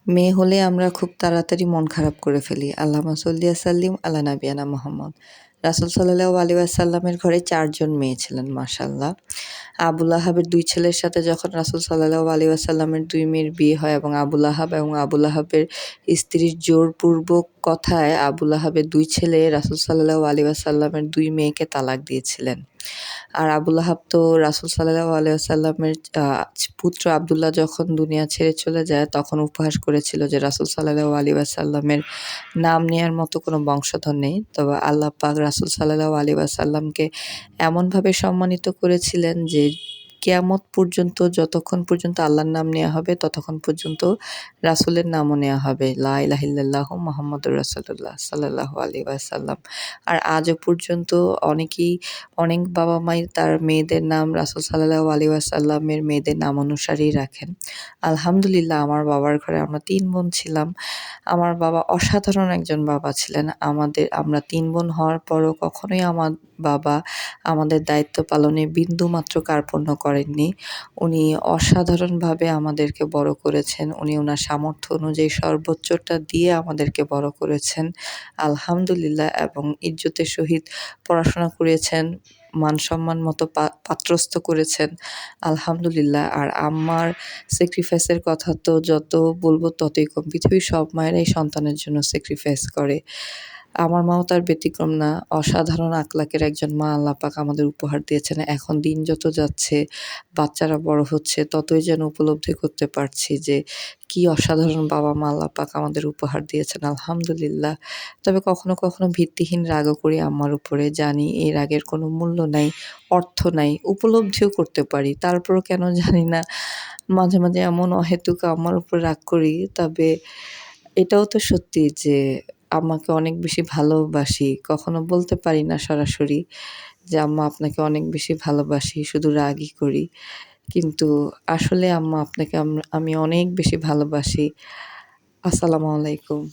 মেয়ে হলে আমরা খুব তাড়াতাড়ি মন খারাপ করে ফেলি। আল্লাহুম্মা সাল্লি সাল্লিম আলা নাবিয়ানা মুহাম্মদ। রাসূল সাল্লাল্লাহু আলাইহি ওয়াসাল্লামের ঘরে ৪ জন মেয়ে ছিলেন মাশাআল্লাহ। আবু লাহাবের ২ ছেলের সাথে যখন রাসূল সাল্লাল্লাহু আলাইহি ওয়াসাল্লামের ২ মেয়ের বিয়ে হয় এবং আবু লাহাবের স্ত্রীর জোরপূর্বক কথায় আবু লাহাবের ২ ছেলে রাসূল সাল্লাল্লাহু আলাইহি ওয়াসাল্লামের ২ মেয়েকে তালাক দিয়েছিলেন। আর আবু লাহাব তো রাসূল সাল্লাল্লাহু আলাইহি ওয়াসাল্লামের পুত্র আব্দুল্লাহ যখন দুনিয়া ছেড়ে চলে যায় তখন উপহাস করেছিল যে রাসূল সাল্লাল্লাহু আলাইহি ওয়াসাল্লামের নাম নেয়ার মতো কোনো বংশধর নেই। তবে আল্লাহ পাক রাসূল সাল্লাল্লাহু আলাইহি ওয়াসাল্লামকে এমনভাবে সম্মানিত করেছিলেন যে কিয়ামত পর্যন্ত যতক্ষণ পর্যন্ত আল্লাহর নাম নেয়া হবে ততক্ষণ পর্যন্ত রাসূলের নামও নেয়া হবে। লা ইলাহা ইল্লাল্লাহু মুহাম্মাদুর রাসূলুল্লাহ সাল্লাল্লাহু আলাইহি ওয়াসাল্লাম। আর আজও পর্যন্ত অনেক বাবা-মাই তার মেয়েদের নাম রাসূল সাল্লাল্লাহু আলাইহি ওয়াসাল্লামের মেয়েদের নাম অনুসারেই রাখেন। আলহামদুলিল্লাহ আমার বাবার ঘরে আমরা ৩ বোন ছিলাম। আমার বাবা অসাধারণ একজন বাবা ছিলেন। আমরা ৩ বোন হওয়ার পরও কখনোই আমার বাবা আমাদের দায়িত্ব পালনে বিন্দুমাত্র কার্পণ্য করেননি। উনি অসাধারণভাবে আমাদেরকে বড় করেছেন। উনি উনার সামর্থ্য অনুযায়ী সর্বোচ্চটা দিয়ে আমাদেরকে বড় করেছেন। আলহামদুলিল্লাহ এবং ইজ্জতের সহিত পড়াশোনা করিয়েছেন, মান-সম্মান মতো পাত্রস্থ করেছেন। আলহামদুলিল্লাহ। আর আম্মার স্যাক্রিফাইস এর কথা তো যত বলব ততই কম। পৃথিবীর সব মায়েরাই সন্তানের জন্য স্যাক্রিফাইস করে। আমার মাও তার ব্যতিক্রম না। অসাধারণ আখলাকের একজন মা আল্লাহ পাক আমাদের উপহার দিয়েছেন। এখন দিন যত যাচ্ছে, বাচ্চারা বড় হচ্ছে, ততই যেন উপলব্ধি করতে পারছি যে কি অসাধারণ বাবা-মা আল্লাহ পাক আমাদের উপহার দিয়েছেন। আলহামদুলিল্লাহ। তবে কখনো, কখনো ভিত্তিহীন রাগও করি আম্মার উপরে। জানি এই রাগের কোনো মূল্য নাই, অর্থ নাই, উপলব্ধিও করতে পারি। তারপরও কেন জানি না মাঝে, মাঝে এমন অহেতুক আম্মার উপর রাগ করি। তবে এটাও তো সত্যি যে আম্মাকে অনেক বেশি ভালোবাসি। কখনো বলতে পারি না সরাসরি যে, "আম্মা আপনাকে অনেক বেশি ভালোবাসি।" শুধু রাগই করি। কিন্তু আসলে আম্মা আপনাকে আমি অনেক বেশি ভালোবাসি। আসসালামু আলাইকুম।